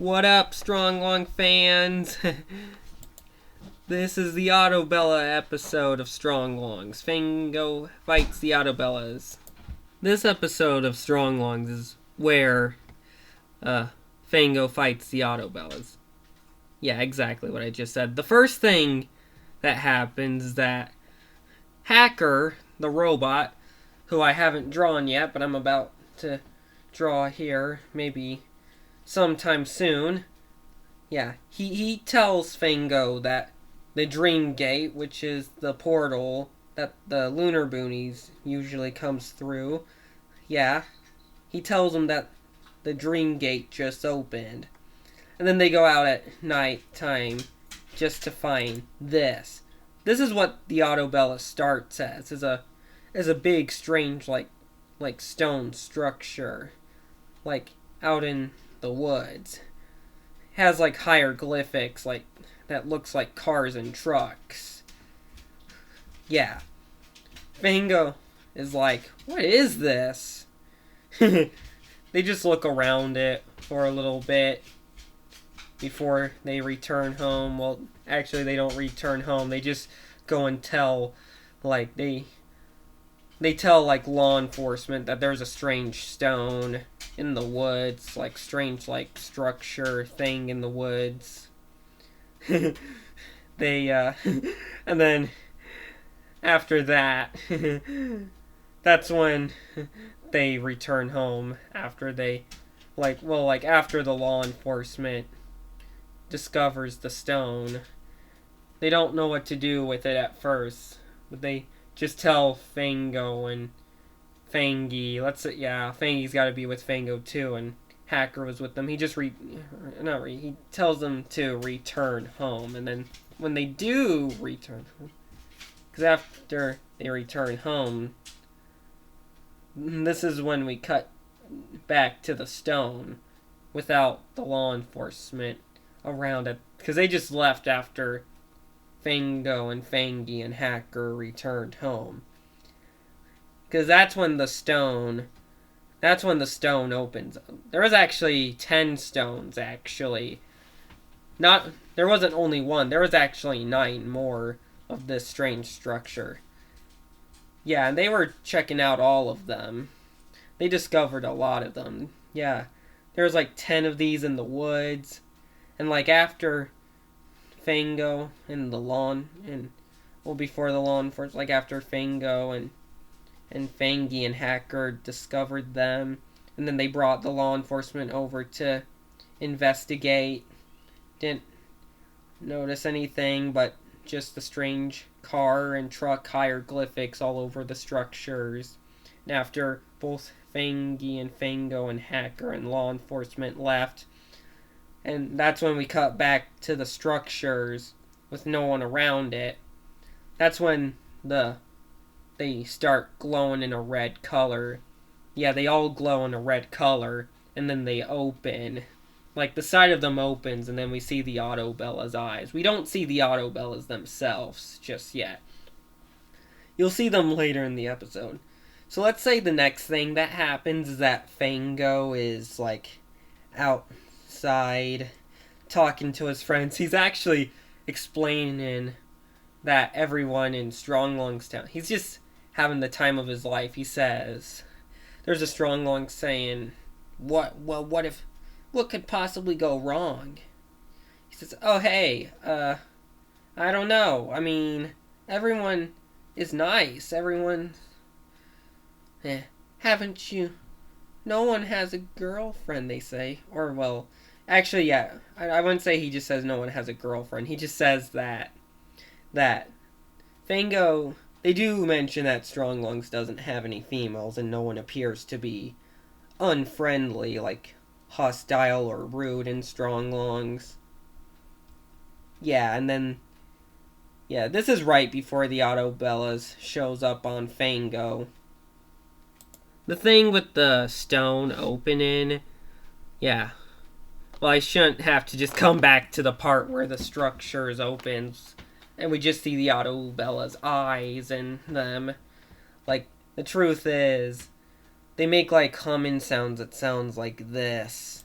What up, Strong Long fans? This is the Autobella episode of Strong Longs. Fango fights the Autobellas. This episode of Strong Longs is where Fango fights the Autobellas. Yeah, exactly what I just said. The first thing that happens is that Hacker, the robot, who I haven't drawn yet, but I'm about to draw here, maybe sometime soon. Yeah, he tells Fango that the Dream Gate, which is the portal that the Lunerboonies usually comes through, yeah, he tells him that the Dream Gate just opened. And then they go out at night time just to find this. This is what the Autobella starts as a big strange like stone structure, like out in the woods. Has like hieroglyphics like that looks like cars and trucks. Yeah. Fango is like, what is this? They just look around it for a little bit before they return home. Well, actually they don't return home. They just go and tell, like, they tell, like, law enforcement that there's a strange stone in the woods, like, strange, like, structure thing in the woods. They, and then after that, that's when they return home after they, after the law enforcement discovers the stone. They don't know what to do with it at first, but they just tell Fango and Fangy. Fangy's got to be with Fango too, and Hacker was with them. He just he tells them to return home, and then when they do return home, because after they return home, this is when we cut back to the stone without the law enforcement around it, because they just left after Fango and Fangy and Hacker returned home. Because that's when the stone opens. There was actually 10 stones, actually. There wasn't only one. There was actually 9 more of this strange structure. Yeah, and they were checking out all of them. They discovered a lot of them. Yeah, there was like 10 of these in the woods. And like after Fango and the lawn, before the law enforcement, like after Fango and Fangy and Hacker discovered them, and then they brought the law enforcement over to investigate. Didn't notice anything but just the strange car and truck hieroglyphics all over the structures. And after both Fangy and Fango and Hacker and law enforcement left, and that's when we cut back to the structures with no one around it. That's when they start glowing in a red color. Yeah, they all glow in a red color, and then they open. Like, the side of them opens, and then we see the Autobella's eyes. We don't see the Autobellas themselves just yet. You'll see them later in the episode. So let's say the next thing that happens is that Fango is, like, outside talking to his friends. He's actually explaining that everyone in Strong Long's town, he's just having the time of his life. He says, there's a Strong Long saying, what could possibly go wrong? He says, oh hey, I don't know. I mean, everyone is nice. Everyone, haven't you? No one has a girlfriend, they say. Or, well, actually, yeah, I wouldn't say he just says no one has a girlfriend. He just says that Fango, they do mention that Strong Lungs doesn't have any females, and no one appears to be unfriendly, like hostile or rude in Strong Lungs. Yeah, and then, yeah, this is right before the Autobellas shows up on Fango. The thing with the stone opening, yeah. Well, I shouldn't have to just come back to the part where the structures opens and we just see the Autobella's eyes in them. Like, the truth is, they make like humming sounds that sounds like this.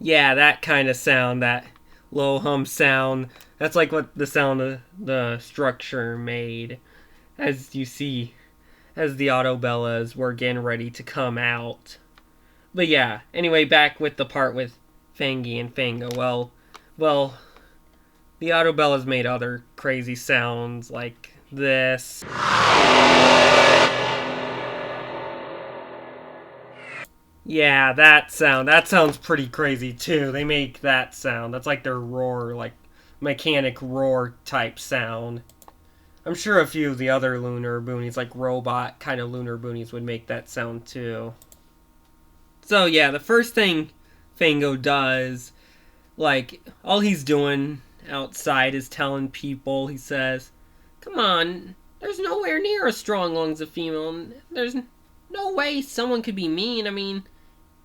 Yeah, that kind of sound, that low hum sound. That's like what the sound of the structure made. As you see, as the Autobellas were getting ready to come out. But yeah, anyway, back with the part with Fangy and Fango. Well, the Autobellas made other crazy sounds like this. Yeah, that sound. That sounds pretty crazy too. They make that sound. That's like their roar, like mechanic roar type sound. I'm sure a few of the other Lunerboonies, like robot kind of Lunerboonies, would make that sound too. So yeah, the first thing Fango does, like, all he's doing outside is telling people, he says, come on, there's nowhere near as strong lungs a female. There's no way someone could be mean. I mean,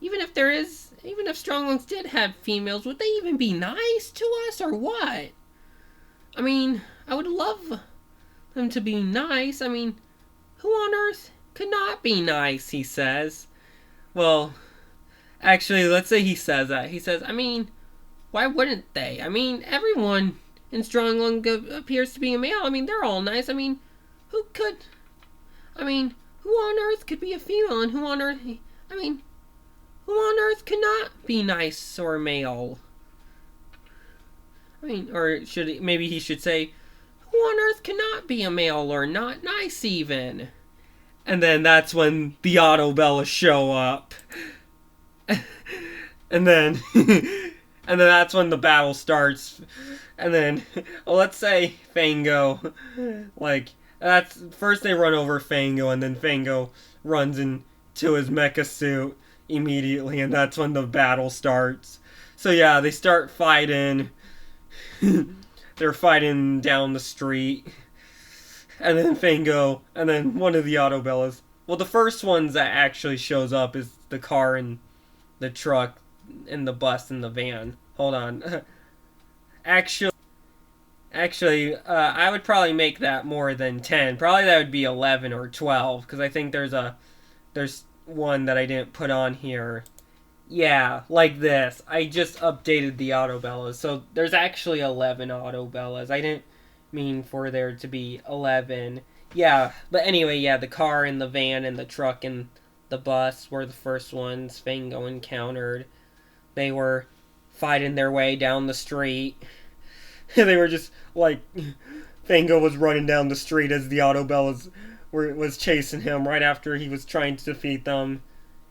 even if strong lungs did have females, would they even be nice to us or what? I mean, I would love them to be nice. I mean, who on earth could not be nice, he says. Well, actually, let's say he says that. He says, I mean, why wouldn't they? I mean, everyone in Strong Lung appears to be a male. I mean, they're all nice. I mean, who on earth could be a female and who on earth could not be nice or male? I mean, or maybe he should say, who on earth cannot be a male or not nice even? And then that's when the Autobellas show up. and then that's when the battle starts. And then, well, let's say Fango, like, that's first they run over Fango, and then Fango runs into his mecha suit immediately, and that's when the battle starts. So yeah, they start fighting. They're fighting down the street. And then Fango, and then one of the Autobellas. Well, the first ones that actually shows up is the car and the truck and the bus and the van. Hold on. Actually, I would probably make that more than 10. Probably that would be 11 or 12, because I think there's one that I didn't put on here. Yeah, like this. I just updated the Autobellas, so there's actually 11 Autobellas. I didn't mean for there to be 11. Yeah, but anyway, yeah, the car and the van and the truck and the bus were the first ones Fango encountered. They were fighting their way down the street. They were just, like, Fango was running down the street as the Autobellas was chasing him right after he was trying to defeat them.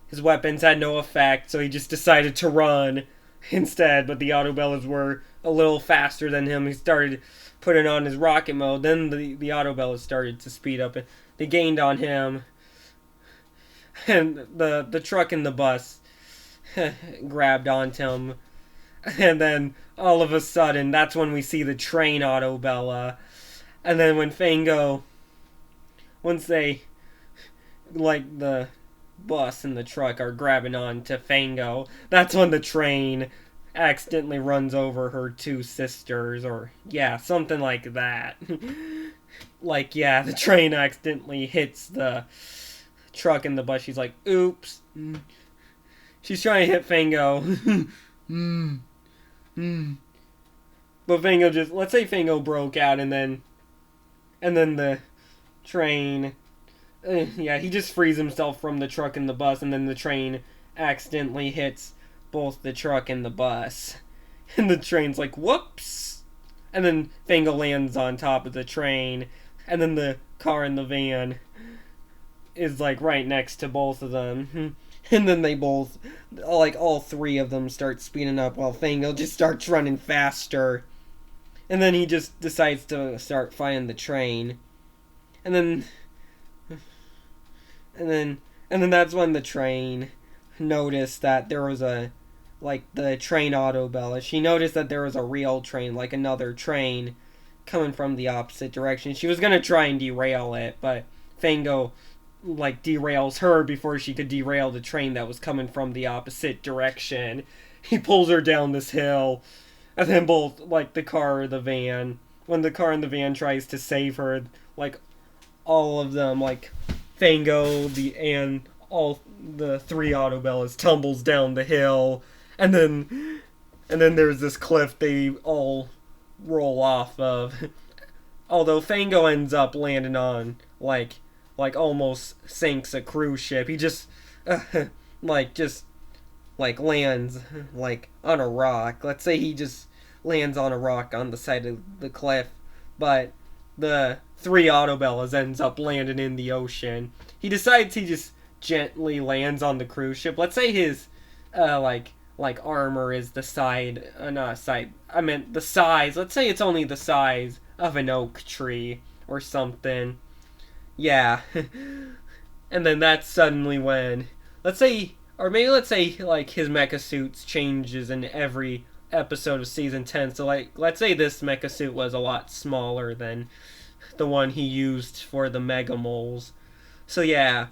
His weapons had no effect, so he just decided to run instead, but the Autobellas were a little faster than him. He started putting on his rocket mode. Then the Autobellas started to speed up, and they gained on him. And the truck and the bus grabbed onto him. And then, all of a sudden, that's when we see the train Autobella. And then when Fango, once they, like, the bus and the truck are grabbing on to Fango, that's when the train accidentally runs over her two sisters, or yeah, something like that. Like, yeah, the train accidentally hits the truck and the bus. She's like, oops. She's trying to hit Fango. But Fango just, let's say Fango broke out, and then the train, yeah, he just frees himself from the truck and the bus, and then the train accidentally hits both the truck and the bus. And the train's like, whoops! And then Fango lands on top of the train, and then the car and the van is, like, right next to both of them. And then they both, like, all three of them start speeding up while Fango just starts running faster. And then he just decides to start fighting the train. And then that's when the train noticed that there was the train Autobella. She noticed that there was a real train, like another train, coming from the opposite direction. She was gonna try and derail it, but Fango, like, derails her before she could derail the train that was coming from the opposite direction. He pulls her down this hill, and then both, like, the car or the van, when the car and the van tries to save her, like, all of them, like, Fango, and all the three Autobellas tumbles down the hill, and then there's this cliff they all roll off of. Although Fango ends up landing on like almost sinks a cruise ship. He just just lands like on a rock. Let's say he just lands on a rock on the side of the cliff, but the three Autobellas ends up landing in the ocean. He decides he just gently lands on the cruise ship. Let's say his armor is the side, not side. I meant the size. Let's say it's only the size of an oak tree or something. Yeah. And then that's suddenly when, let's say like his mecha suits changes in every episode of season 10. So like let's say this mecha suit was a lot smaller than the one he used for the Mega Moles. So yeah,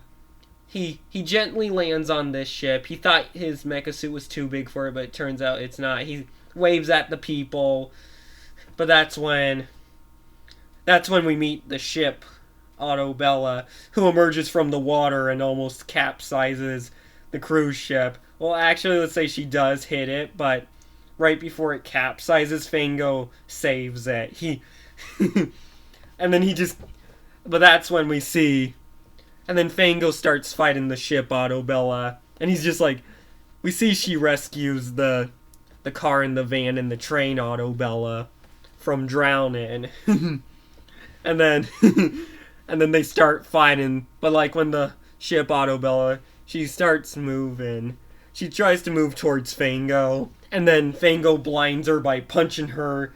he gently lands on this ship. He thought his mecha suit was too big for it, but it turns out it's not. He waves at the people, but that's when we meet the ship Autobella, who emerges from the water and almost capsizes the cruise ship. Well, actually, let's say she does hit it, but right before it capsizes, Fango saves it. And then but that's when we see, and then Fango starts fighting the ship Autobella, and he's just like, we see she rescues the car and the van and the train Autobella from drowning. And then and then they start fighting, but like when the ship Autobella, she starts moving. She tries to move towards Fango, and then Fango blinds her by punching her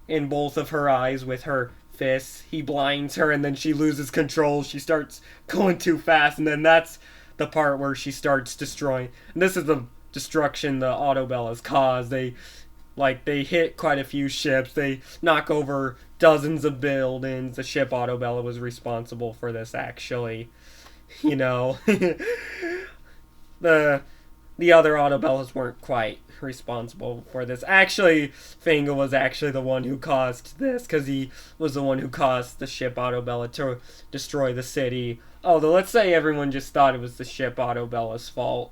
in both of her eyes with her fists. He blinds her, and then she loses control. She starts going too fast, and then that's the part where she starts destroying. And this is the destruction the Autobellas cause. They hit quite a few ships. They knock over dozens of buildings. The ship Autobella was responsible for this, actually. You know, the other Autobellas weren't quite responsible for this. Actually, Fango was actually the one who caused this, because he was the one who caused the ship Autobella to destroy the city. Although, let's say everyone just thought it was the ship Autobella's fault.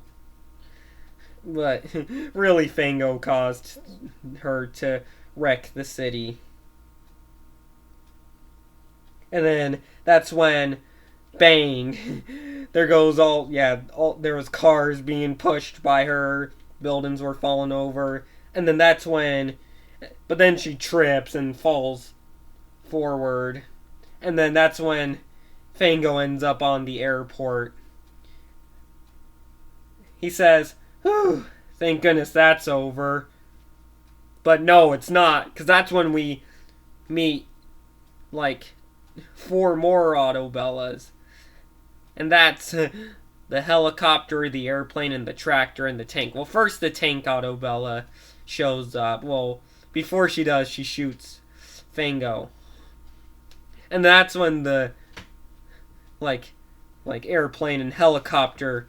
But really, Fango caused her to wreck the city. And then that's when, bang, there goes there was cars being pushed by her, buildings were falling over, and then that's when, but then she trips and falls forward, and then that's when Fango ends up on the airport. He says, "Whew, thank goodness that's over." But no, it's not, because that's when we meet, like, 4 more Autobellas. And that's the helicopter, the airplane, and the tractor, and the tank. Well, first the tank Autobella shows up. Well, before she does, she shoots Fango. And that's when the, like airplane and helicopter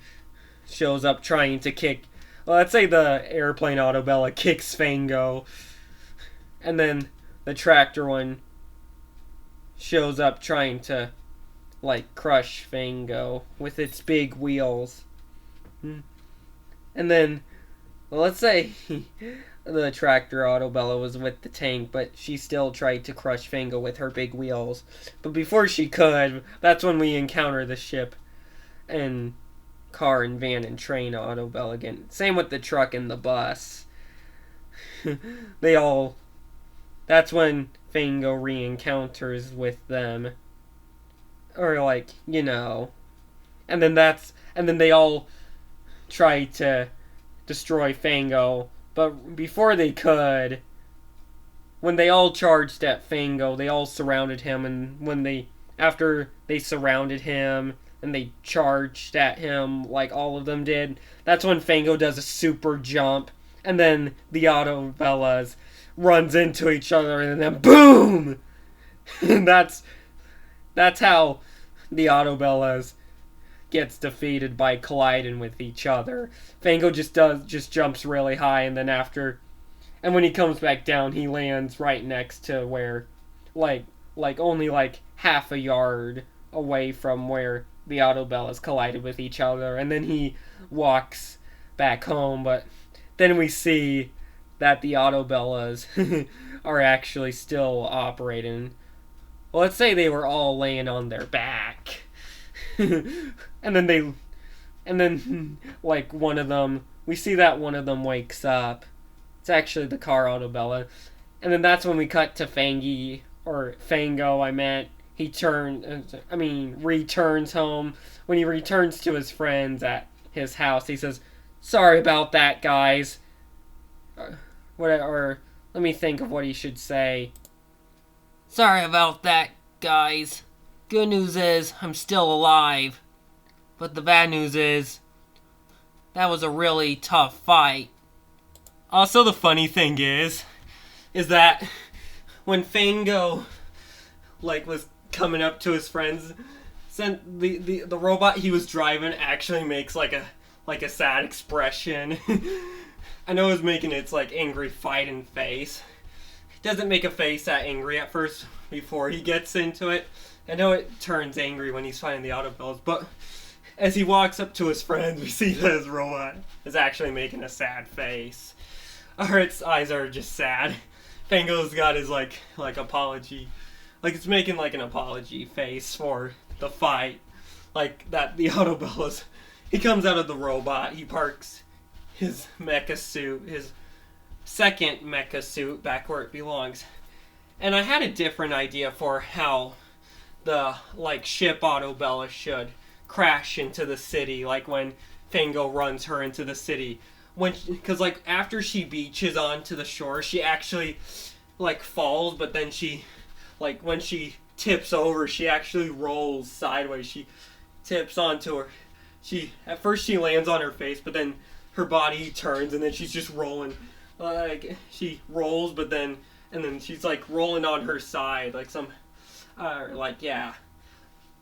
shows up trying to kick. Well, let's say the airplane Autobella kicks Fango. And then the tractor one shows up trying to, like, crush Fango with its big wheels. And then, well, let's say the tractor Autobella was with the tank, but she still tried to crush Fango with her big wheels. But before she could, that's when we encounter the ship and car and van and train Autobella again. Same with the truck and the bus. That's when Fango re-encounters with them. Or, like, you know. And then they all try to destroy Fango. But before they could, when they all charged at Fango, they all surrounded him. And after they surrounded him and they charged at him, like all of them did, that's when Fango does a super jump. And then the Autobellas runs into each other, and then boom! And that's how the Autobellas gets defeated, by colliding with each other. Fango just jumps really high, and then and when he comes back down, he lands right next to where, like only like half a yard away from where the Autobellas collided with each other, and then he walks back home. But then we see that the Autobellas are actually still operating. Well, let's say they were all laying on their back. and then like one of them, we see that one of them wakes up. It's actually the car Autobella. And then that's when we cut to Fango, I meant. Returns home. When he returns to his friends at his house, he says, "Sorry about that, guys." Or let me think of what he should say. "Sorry about that, guys. Good news is, I'm still alive. But the bad news is, that was a really tough fight." Also, the funny thing is that when Fango, was coming up to his friends, sent the robot he was driving actually makes, a sad expression. I know it's making its, angry fighting face. It doesn't make a face that angry at first before he gets into it. I know it turns angry when he's fighting the Autobellas, but as he walks up to his friends, we see that his robot is actually making a sad face. Or its eyes are just sad. Fango's got his, apology. It's making, an apology face for the fight. That the Autobellas. He comes out of the robot. He parks his mecha suit, his second mecha suit, back where it belongs. And I had a different idea for how the, ship Autobella should crash into the city, when Fango runs her into the city. Because, after she beaches onto the shore, she actually, falls, but then she, when she tips over, she actually rolls sideways. She tips onto her. At first she lands on her face, but then her body turns, and then she's just rolling. She rolls, but then, and then she's, rolling on her side,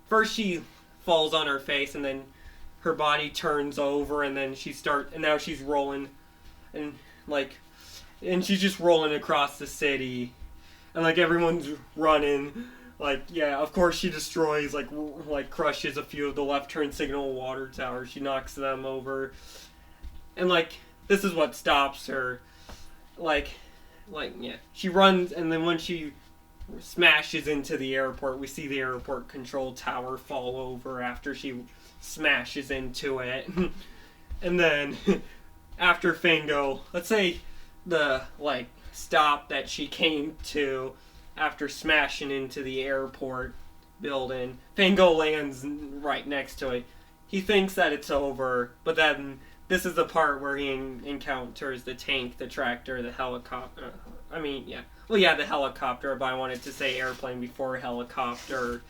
First she falls on her face, and then her body turns over, and then and now she's rolling, and she's just rolling across the city, and everyone's running, of course she destroys, crushes a few of the left turn signal water towers. She knocks them over, and this is what stops her, she runs, and then when she smashes into the airport, we see the airport control tower fall over after she smashes into it. And then after Fango, let's say the stop that she came to after smashing into the airport building, Fango lands right next to it. He thinks that it's over, but then this is the part where he encounters the tank, the tractor, the helicopter. The helicopter, but I wanted to say airplane before helicopter.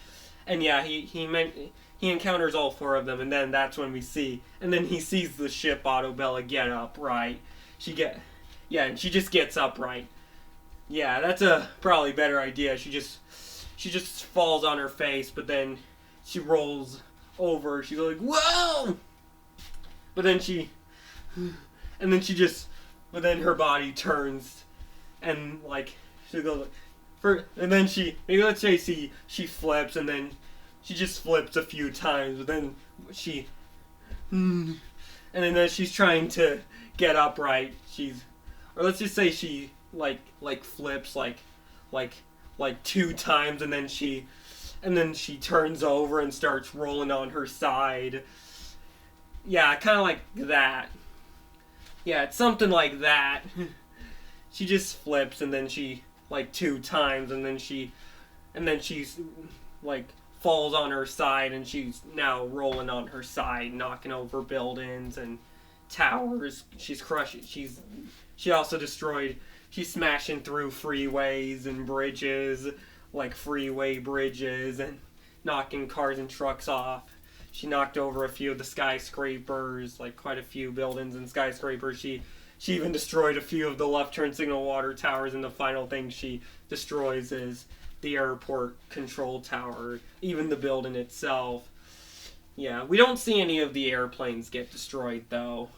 And he encounters all four of them, and then that's when and then he sees the ship Autobella get upright. And she just gets upright. Yeah, that's a probably better idea. She just falls on her face, but then she rolls over. She's like, "Whoa!" But then but then her body turns, and she goes, and then maybe let's say she flips, and then she just flips a few times, but then and then she's trying to get upright. Or let's just say she flips two times, and then she turns over and starts rolling on her side. Yeah, kind of like that. Yeah, it's something like that. She just flips, and then she two times, and then she's falls on her side, and she's now rolling on her side, knocking over buildings and towers. She's crushing. She also destroyed. She's smashing through freeways and bridges, freeway bridges, and knocking cars and trucks off. She knocked over a few of the skyscrapers, quite a few buildings and skyscrapers. She even destroyed a few of the left turn signal water towers, and the final thing she destroys is the airport control tower, even the building itself. Yeah, we don't see any of the airplanes get destroyed, though.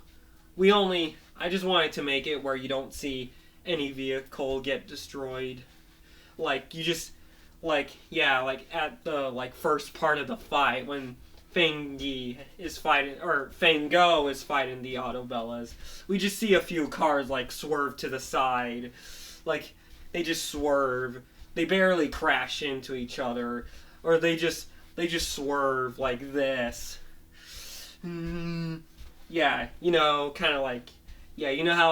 I just wanted to make it where you don't see any vehicle get destroyed. You just, at the, first part of the fight, when Fango is fighting the Autobellas. We just see a few cars like swerve to the side, like they just swerve. They barely crash into each other, or they just swerve like this. Yeah, kind of like, you know how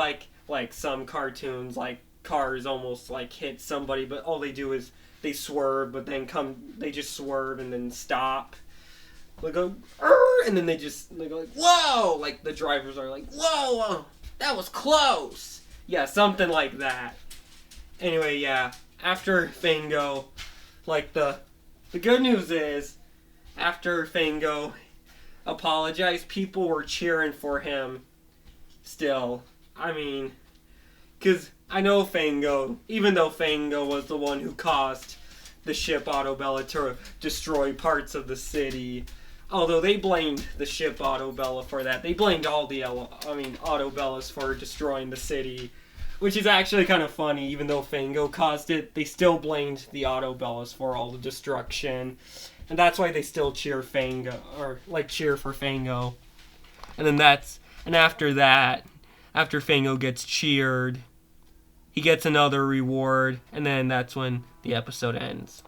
like some cartoons, like cars almost like hit somebody, but all they do is they swerve, but then they just swerve and then stop. They go, and then they go like, whoa! Like the drivers are like, whoa, that was close. Yeah, something like that. Anyway, yeah. After Fango, like the good news is, after Fango apologized, people were cheering for him. Still, I mean, because I know Fango, even though Fango was the one who caused the ship Autobella to destroy parts of the city. Although they blamed the ship Autobella for that. They blamed all the Autobellas for destroying the city. Which is actually kind of funny, even though Fango caused it, they still blamed the Autobellas for all the destruction. And that's why they still cheer for Fango. And after that, after Fango gets cheered, he gets another reward, and then that's when the episode ends.